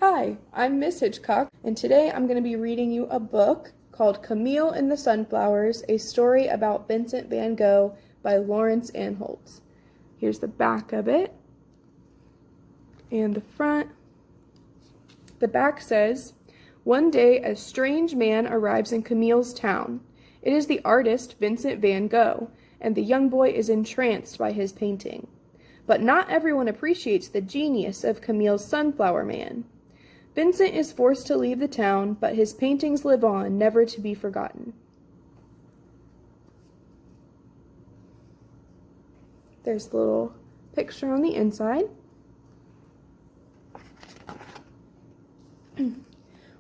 Hi, I'm Miss Hitchcock, and today I'm going to be reading you a book called Camille and the Sunflowers, a story about Vincent van Gogh by Laurence Anholt. Here's the back of it, and the front. The back says, "One day a strange man arrives in Camille's town. It is the artist Vincent van Gogh, and the young boy is entranced by his painting. But not everyone appreciates the genius of Camille's Sunflower Man. Vincent is forced to leave the town, but his paintings live on, never to be forgotten." There's a little picture on the inside.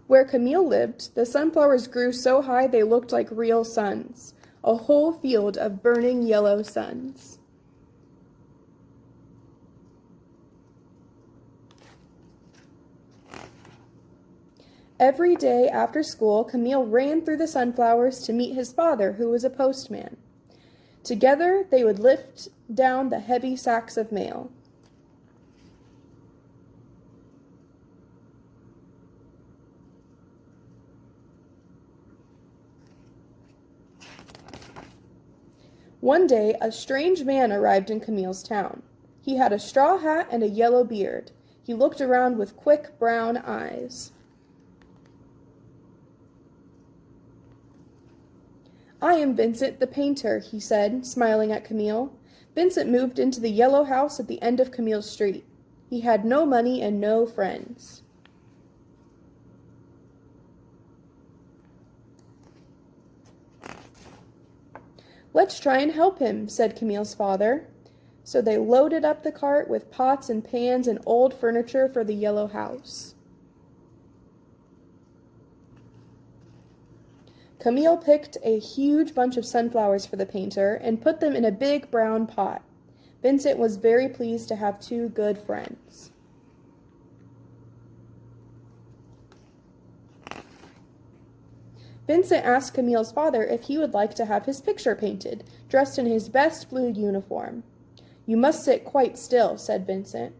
Where Camille lived, the sunflowers grew so high they looked like real suns, a whole field of burning yellow suns. Every day after school, Camille ran through the sunflowers to meet his father, who was a postman. Together, they would lift down the heavy sacks of mail. One day, a strange man arrived in Camille's town. He had a straw hat and a yellow beard. He looked around with quick brown eyes. "I am Vincent the painter," he said, smiling at Camille. Vincent moved into the yellow house at the end of Camille's street. He had no money and no friends. "Let's try and help him," said Camille's father. So they loaded up the cart with pots and pans and old furniture for the yellow house. Camille picked a huge bunch of sunflowers for the painter and put them in a big brown pot. Vincent was very pleased to have two good friends. Vincent asked Camille's father if he would like to have his picture painted, dressed in his best blue uniform. "You must sit quite still," said Vincent.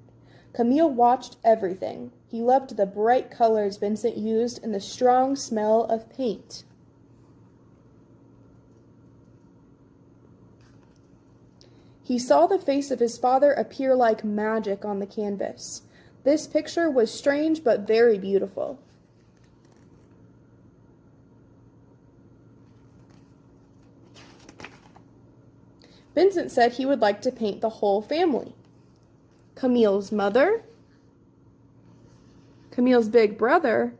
Camille watched everything. He loved the bright colors Vincent used and the strong smell of paint. He saw the face of his father appear like magic on the canvas. This picture was strange but very beautiful. Vincent said he would like to paint the whole family. Camille's mother, Camille's big brother,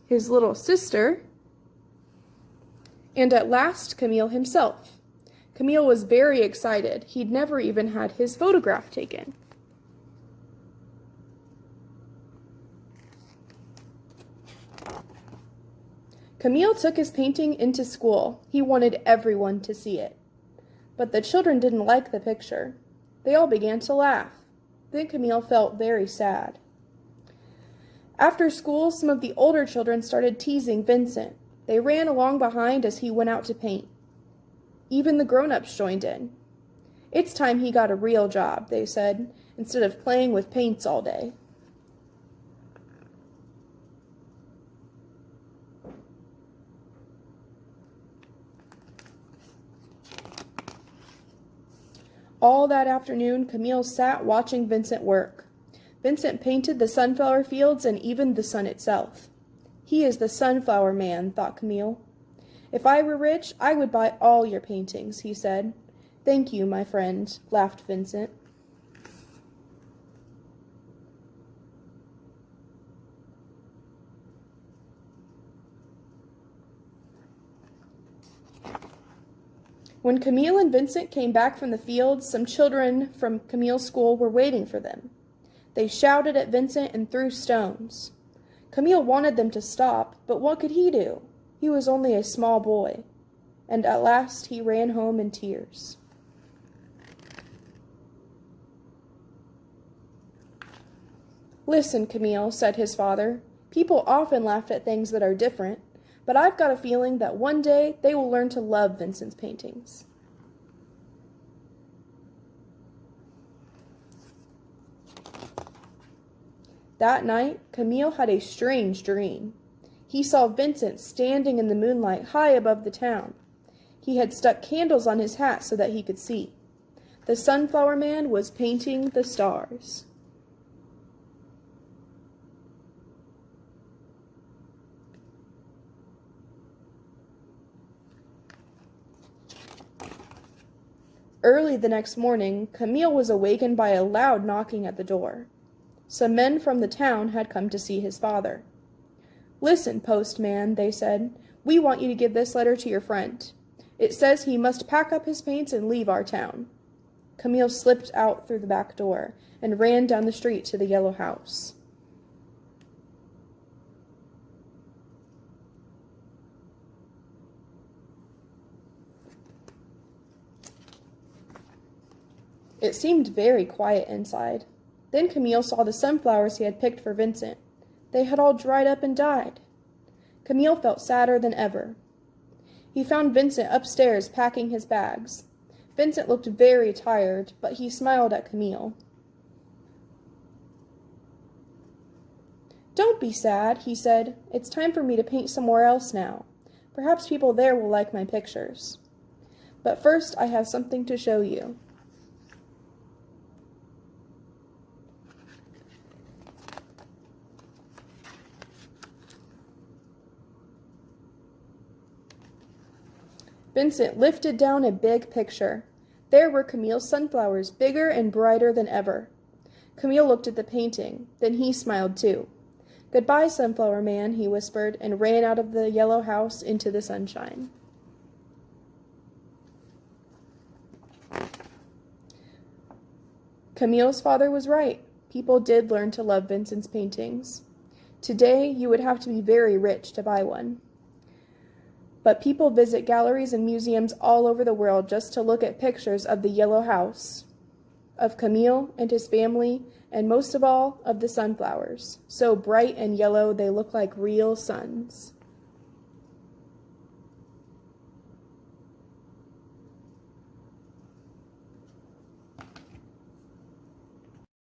his little sister, and at last Camille himself. Camille was very excited. He'd never even had his photograph taken. Camille took his painting into school. He wanted everyone to see it. But the children didn't like the picture. They all began to laugh. Then Camille felt very sad. After school, some of the older children started teasing Vincent. They ran along behind as he went out to paint. Even the grown-ups joined in. "It's time he got a real job," they said, "instead of playing with paints all day." All that afternoon, Camille sat watching Vincent work. Vincent painted the sunflower fields and even the sun itself. "He is the Sunflower Man," thought Camille. "If I were rich, I would buy all your paintings," he said. "Thank you, my friend," laughed Vincent. When Camille and Vincent came back from the fields, some children from Camille's school were waiting for them. They shouted at Vincent and threw stones. Camille wanted them to stop, but what could he do? He was only a small boy. And at last he ran home in tears. "Listen, Camille," said his father. "People often laugh at things that are different. But I've got a feeling that one day they will learn to love Vincent's paintings." That night, Camille had a strange dream. He saw Vincent standing in the moonlight high above the town. He had stuck candles on his hat so that he could see. The sunflower man was painting the stars. Early the next morning, Camille was awakened by a loud knocking at the door. Some men from the town had come to see his father. "Listen, postman," they said. "We want you to give this letter to your friend. It says he must pack up his paints and leave our town." Camille slipped out through the back door and ran down the street to the yellow house. It seemed very quiet inside. Then Camille saw the sunflowers he had picked for Vincent. They had all dried up and died. Camille felt sadder than ever. He found Vincent upstairs packing his bags. Vincent looked very tired, but he smiled at Camille. "Don't be sad," he said. "It's time for me to paint somewhere else now. Perhaps people there will like my pictures. But first I have something to show you." Vincent lifted down a big picture. There were Camille's sunflowers, bigger and brighter than ever. Camille looked at the painting. Then he smiled too. "Goodbye, sunflower man," he whispered, and ran out of the yellow house into the sunshine. Camille's father was right. People did learn to love Vincent's paintings. Today, you would have to be very rich to buy one. But people visit galleries and museums all over the world just to look at pictures of the yellow house, of Camille and his family, and most of all, of the sunflowers, so bright and yellow they look like real suns.